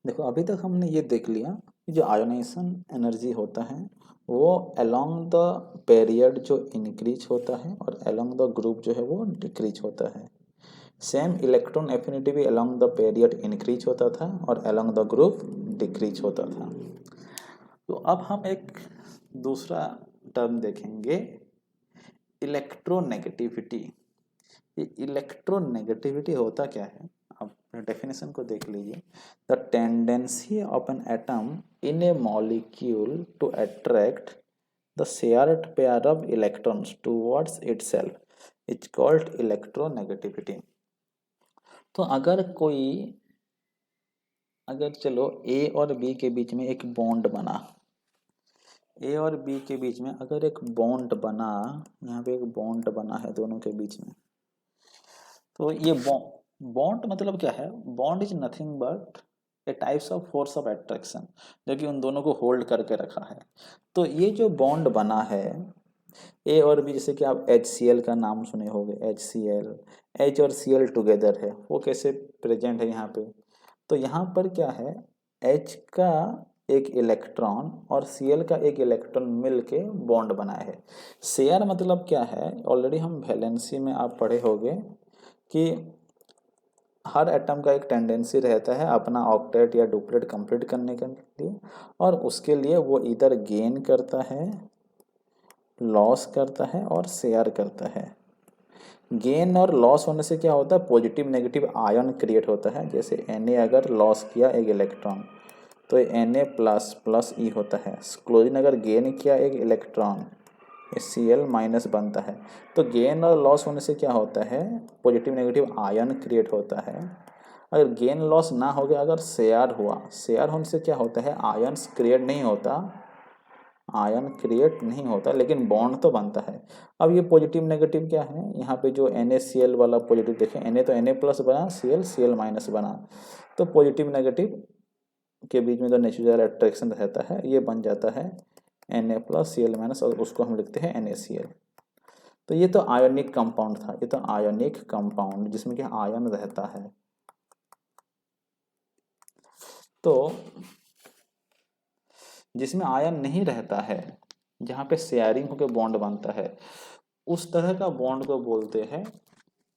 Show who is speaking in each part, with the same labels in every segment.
Speaker 1: देखो अभी तक हमने ये देख लिया कि जो आयोनाइजेशन एनर्जी होता है वो अलोंग द पीरियड जो इंक्रीज होता है और अलोंग द ग्रुप जो है वो डिक्रीज होता है। सेम इलेक्ट्रॉन एफिनिटी भी अलोंग द पीरियड इंक्रीज होता था और अलोंग द ग्रुप डिक्रीज होता था। तो अब हम एक दूसरा टर्म देखेंगे, इलेक्ट्रोनेगेटिविटी। ये इलेक्ट्रोनेगेटिविटी होता क्या है, आप डेफिनेशन को देख लीजिए। The tendency of an atom in a molecule to attract the shared pair of electrons towards itself is called electronegativity. तो अगर चलो ए और बी के बीच में एक बॉन्ड बना, ए और बी के बीच में अगर एक बॉन्ड बना, यहाँ पे एक बॉन्ड बना है दोनों के बीच में, तो ये बॉन्ड मतलब क्या है, bond is nothing but A types of force of attraction जो कि उन दोनों को होल्ड करके रखा है। तो ये जो बॉन्ड बना है ए और बी, जैसे कि आप HCl का नाम सुने होंगे, HCl, H और Cl टुगेदर है, वो कैसे प्रेजेंट है यहाँ पे। तो यहाँ पर क्या है, H का एक इलेक्ट्रॉन और Cl का एक इलेक्ट्रॉन मिलके बॉन्ड बनाया है। शेयर मतलब क्या है, ऑलरेडी हम वैलेंसी में आप पढ़े होंगे कि हर एटम का एक टेंडेंसी रहता है अपना ऑक्टेट या डुप्लेट कंप्लीट करने के लिए, और उसके लिए वो इधर गेन करता है, लॉस करता है और शेयर करता है। गेन और लॉस होने से क्या होता है, पॉजिटिव नेगेटिव आयन क्रिएट होता है। जैसे Na अगर लॉस किया एक इलेक्ट्रॉन तो ये Na प्लस प्लस ई होता है। क्लोरीन अगर गेन किया एक इलेक्ट्रॉन, Cl माइनस बनता है। तो गेन और लॉस होने से क्या होता है, पॉजिटिव नेगेटिव आयन क्रिएट होता है। अगर गेन लॉस ना हो गया, अगर शेयर हुआ, शेयर होने से क्या होता है, आयन्स क्रिएट नहीं होता, आयन क्रिएट नहीं होता लेकिन बॉन्ड तो बनता है। अब ये पॉजिटिव नेगेटिव क्या है, यहाँ पे जो NaCl वाला पॉजिटिव देखें, Na तो Na प्लस बना, Cl माइनस बना, तो पॉजिटिव नेगेटिव के बीच में जो नेचुरल अट्रैक्शन रहता है ये बन जाता है Na प्लस Cl माइनस, और उसको हम लिखते हैं NaCl। तो ये तो आयोनिक कंपाउंड था, ये तो आयोनिक कंपाउंड जिसमें कि आयन रहता है। तो जिसमें आयन नहीं रहता है, जहाँ पे शेयरिंग होकर बॉन्ड बनता है, उस तरह का बॉन्ड को बोलते हैं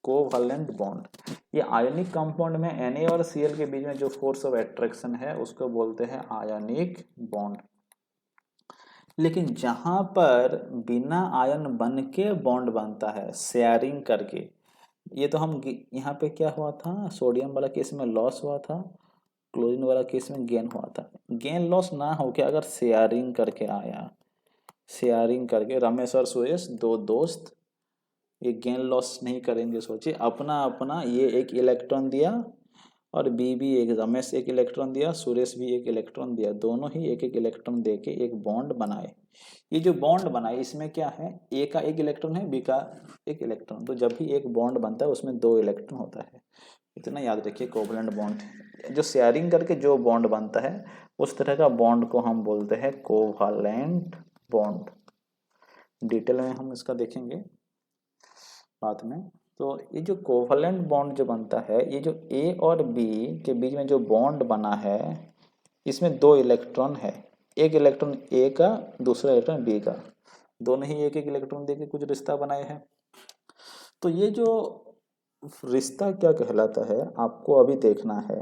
Speaker 1: कोवैलेंट बॉन्ड। ये आयनिक कंपाउंड में Na और Cl के बीच में जो फोर्स ऑफ अट्रैक्शन है उसको बोलते हैं आयनिक बॉन्ड। लेकिन जहाँ पर बिना आयन बन के बॉन्ड बनता है शेयरिंग करके, ये तो हम यहाँ पे क्या हुआ था, सोडियम वाला केस में लॉस हुआ था, क्लोरीन वाला केस में गेन हुआ था। गेन लॉस ना हो के अगर शेयरिंग करके आया, शेयरिंग करके रमेश और सुरेश दो दोस्त, ये गेन लॉस नहीं करेंगे, सोचिए अपना अपना, ये एक इलेक्ट्रॉन दिया और बी भी एक, रमेश एक इलेक्ट्रॉन दिया, सुरेश भी एक इलेक्ट्रॉन दिया, दोनों ही एक एक इलेक्ट्रॉन दे के एक बॉन्ड बनाए। ये जो बॉन्ड बनाए इसमें क्या है, ए का एक इलेक्ट्रॉन है, बी का एक इलेक्ट्रॉन, तो जब भी एक बॉन्ड बनता है उसमें दो इलेक्ट्रॉन होता है। इतना याद रखिए, कोवैलेंट बॉन्ड जो शेयरिंग करके जो बॉन्ड बनता है उस तरह का बॉन्ड को हम बोलते हैं कोवैलेंट बॉन्ड। डिटेल में हम इसका देखेंगे बाद में। तो ये जो कोवैलेंट बॉन्ड जो बनता है, ये जो ए और बी के बीच में जो बॉन्ड बना है, इसमें दो इलेक्ट्रॉन है, एक इलेक्ट्रॉन ए का, दूसरा इलेक्ट्रॉन बी का, दोनों ही एक एक इलेक्ट्रॉन देके कुछ रिश्ता बनाए हैं। तो ये जो रिश्ता क्या कहलाता है आपको अभी देखना है।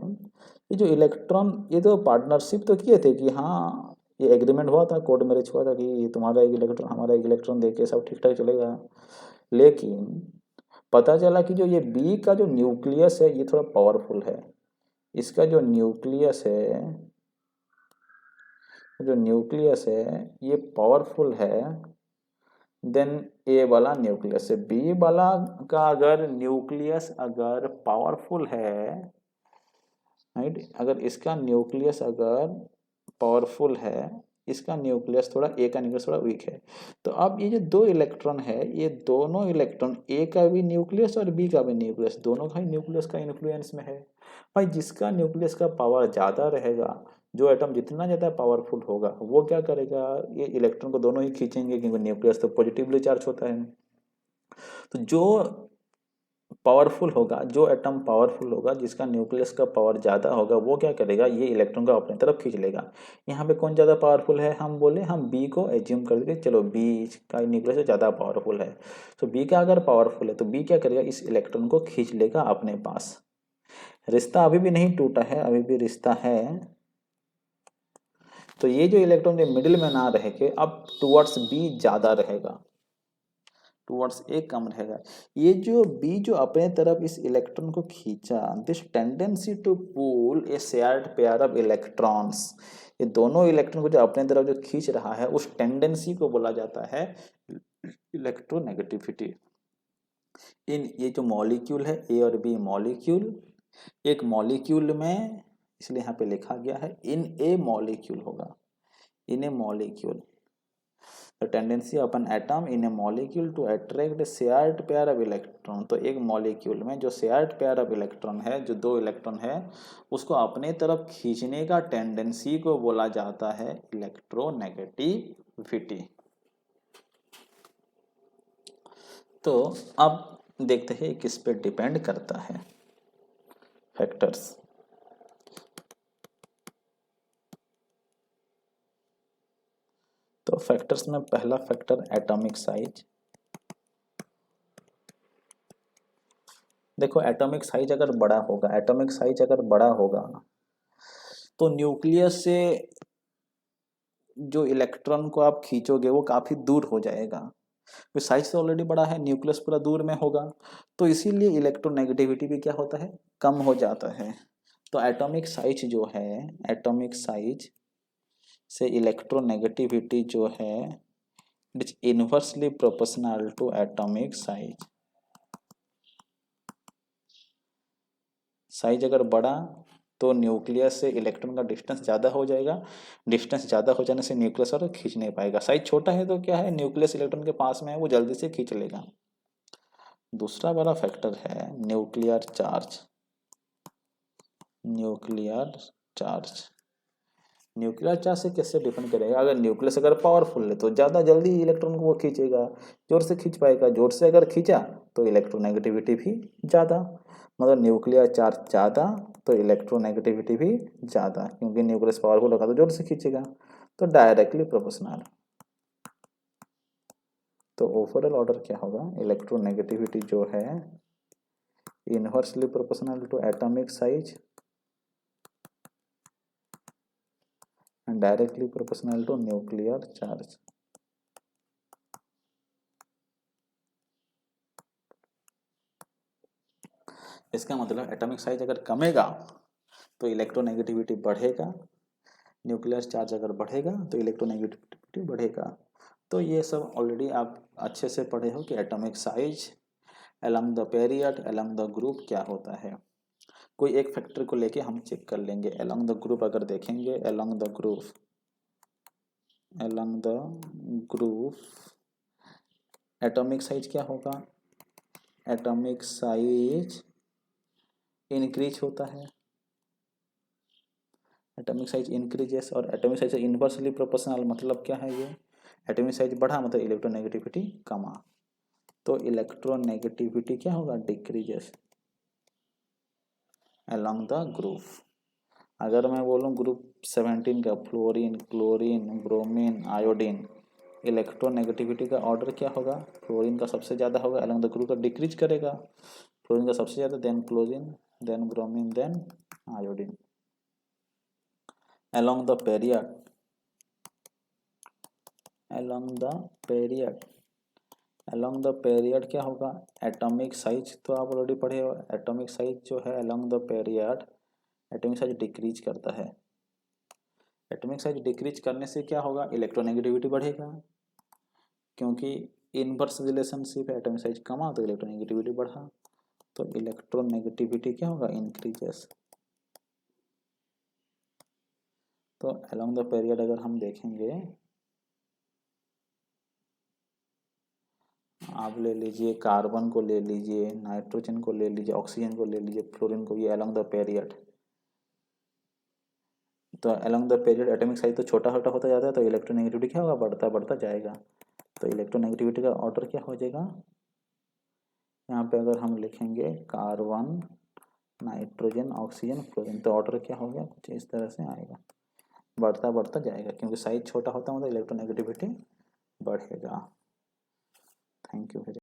Speaker 1: ये जो इलेक्ट्रॉन, ये तो पार्टनरशिप तो किए थे कि हाँ, ये एग्रीमेंट हुआ था, कोर्ट मैरिज हुआ था कि तुम्हारा एक इलेक्ट्रॉन हमारा एक इलेक्ट्रॉन देके सब ठीक ठाक चलेगा। लेकिन पता चला कि जो ये बी का जो न्यूक्लियस है ये थोड़ा पावरफुल है। इसका जो न्यूक्लियस है, ये पावरफुल है देन ए वाला न्यूक्लियस है। बी वाला का अगर न्यूक्लियस अगर पावरफुल है, राइट, अगर इसका न्यूक्लियस अगर पावरफुल है, इसका न्यूक्लियस थोड़ा, ए का न्यूक्लियस थोड़ा वीक है। तो अब ये जो दो इलेक्ट्रॉन है, ये दोनों इलेक्ट्रॉन, ए का भी न्यूक्लियस और बी का भी न्यूक्लियस, दोनों का ही न्यूक्लियस का इन्फ्लुएंस में है। भाई जिसका न्यूक्लियस का पावर ज़्यादा रहेगा, जो एटम जितना ज़्यादा पावरफुल होगा वो क्या करेगा, ये इलेक्ट्रॉन को दोनों ही खींचेंगे क्योंकि न्यूक्लियस तो पॉजिटिवली चार्ज होता है। तो जो पावरफुल होगा, जो एटम पावरफुल होगा, जिसका न्यूक्लियस का पावर ज़्यादा होगा, वो क्या करेगा, ये इलेक्ट्रॉन को अपनी तरफ खींच लेगा। यहाँ पे कौन ज़्यादा पावरफुल है, हम बोले, हम बी को एज्यूम करके, चलो बी का न्यूक्लियस ज़्यादा पावरफुल है, तो बी का अगर पावरफुल है तो बी क्या करेगा, इस इलेक्ट्रॉन को खींच लेगा अपने पास। रिश्ता अभी भी नहीं टूटा है, अभी भी रिश्ता है। तो ये जो इलेक्ट्रॉन जो मिडिल में ना रह के अब टुवर्ड्स बी ज़्यादा रहेगा, टुवर्ड्स ए कम रहेगा। ये जो बी जो अपने तरफ इस इलेक्ट्रॉन को खींचा, this tendency to pull a shared pair of electrons, ये दोनों इलेक्ट्रॉन को जो अपने तरफ जो खींच रहा है, उस टेंडेंसी को बोला जाता है इलेक्ट्रोनेगेटिविटी। इन ये जो मॉलिक्यूल है, ए और बी मॉलिक्यूल, एक मॉलिक्यूल में, इसलिए यहाँ पे लिखा गया है इन ए मॉलिक्यूल होगा, इन a molecule, the tendency of an atom in a molecule to attract a shared pair of electron। तो एक मॉलिक्यूल में जो shared pair of electron है, जो दो इलेक्ट्रॉन है, उसको अपने तरफ खींचने का टेंडेंसी को बोला जाता है इलेक्ट्रोनेगेटिविटी। तो अब देखते हैं किस पे डिपेंड करता है फैक्टर्स। तो फैक्टर्स में पहला फैक्टर एटॉमिक साइज। देखो एटॉमिक साइज अगर बड़ा होगा, एटॉमिक साइज अगर बड़ा होगा तो न्यूक्लियस से जो इलेक्ट्रॉन को आप खींचोगे वो काफ़ी दूर हो जाएगा, तो साइज तो ऑलरेडी बड़ा है, न्यूक्लियस पूरा दूर में होगा, तो इसीलिए इलेक्ट्रोनेगेटिविटी भी क्या होता है, कम हो जाता है। तो एटॉमिक साइज जो है, एटॉमिक साइज से इलेक्ट्रोनेगेटिविटी जो है, it is inversely proportional to atomic size. Size अगर बढ़ा तो न्यूक्लियस से इलेक्ट्रॉन का डिस्टेंस ज़्यादा हो जाएगा, डिस्टेंस ज़्यादा हो जाने से न्यूक्लियस और खींच नहीं पाएगा। साइज छोटा है तो क्या है, न्यूक्लियस इलेक्ट्रॉन के पास में है, वो जल्दी से खींच लेगा। दूसरा वाला फैक्टर है nuclear charge. Nuclear charge, nuclear charge से कैसे डिपेंड करेगा, अगर न्यूक्लियस अगर पावरफुल है तो ज़्यादा जल्दी इलेक्ट्रॉन को वो खींचेगा, जोर से खींच पाएगा, जोर से अगर खींचा तो इलेक्ट्रोनेगेटिविटी भी ज़्यादा, मतलब न्यूक्लियर चार्ज ज़्यादा तो इलेक्ट्रोनेगेटिविटी भी ज़्यादा, क्योंकि न्यूक्लियस पावरफुल होगा तो जोर से खींचेगा, तो डायरेक्टली प्रोपोर्शनल। तो ओवरऑल ऑर्डर क्या होगा, इलेक्ट्रोनेगेटिविटी जो है inversely proportional to atomic size and directly proportional to nuclear charge। इसका मतलब एटॉमिक साइज अगर कमेगा तो इलेक्ट्रोनेगेटिविटी बढ़ेगा, न्यूक्लियर चार्ज अगर बढ़ेगा तो इलेक्ट्रोनेगेटिविटी बढ़ेगा। तो ये सब ऑलरेडी आप अच्छे से पढ़े हो कि atomic size along the period along the group क्या होता है। कोई एक फैक्टर को लेके हम चेक कर लेंगे, अलोंग द ग्रुप अगर देखेंगे, along the group, along the group atomic size क्या होगा, एटॉमिक साइज इंक्रीज होता है, एटॉमिक साइज इंक्रीजेस, और एटॉमिक साइज इनवर्सली प्रोपोर्शनल मतलब क्या है, ये एटॉमिक साइज बढ़ा मतलब इलेक्ट्रोनेगेटिविटी कमा, तो इलेक्ट्रोनेगेटिविटी क्या होगा, डिक्रीजेस अलोंग द ग्रुप। अगर मैं बोलूँ ग्रुप 17 का fluorine, chlorine, bromine, iodine, electronegativity का ऑर्डर क्या होगा, फ्लोरीन का सबसे ज़्यादा होगा, अलोंग द ग्रुप का डिक्रीज करेगा, फ्लोरीन का सबसे ज़्यादा, then chlorine, then bromine, then iodine. Along the period, along the period, along the period क्या होगा, एटॉमिक साइज तो आप ऑलरेडी पढ़े हो, एटॉमिक साइज जो है along the period atomic size decrease करता है। एटॉमिक साइज डिक्रीज करने से क्या होगा, इलेक्ट्रोनेगेटिविटी बढ़ेगा, क्योंकि इनवर्स रिलेशनशिप है, एटॉमिक साइज कमा तो इलेक्ट्रोनेगेटिविटी बढ़ा, तो इलेक्ट्रोनेगेटिविटी क्या होगा, इंक्रीजेस। तो अलोंग द पीरियड अगर हम देखेंगे, आप ले लीजिए कार्बन को ले लीजिए, नाइट्रोजन को ले लीजिए, ऑक्सीजन को ले लीजिए, फ्लोरीन को, ये अलोंग द पीरियड, तो along the period atomic size तो छोटा छोटा होता जाता है, तो इलेक्ट्रोनेगेटिविटी क्या होगा, बढ़ता बढ़ता जाएगा, तो इलेक्ट्रोनेगेटिविटी का ऑर्डर क्या हो जाएगा, यहाँ पे अगर हम लिखेंगे कार्बन, नाइट्रोजन, ऑक्सीजन, फ्लोरीन, तो ऑर्डर क्या हो गया, कुछ इस तरह से आएगा, बढ़ता बढ़ता जाएगा, क्योंकि साइज छोटा होता है मतलब इलेक्ट्रोनेगेटिविटी बढ़ेगा। Thank you very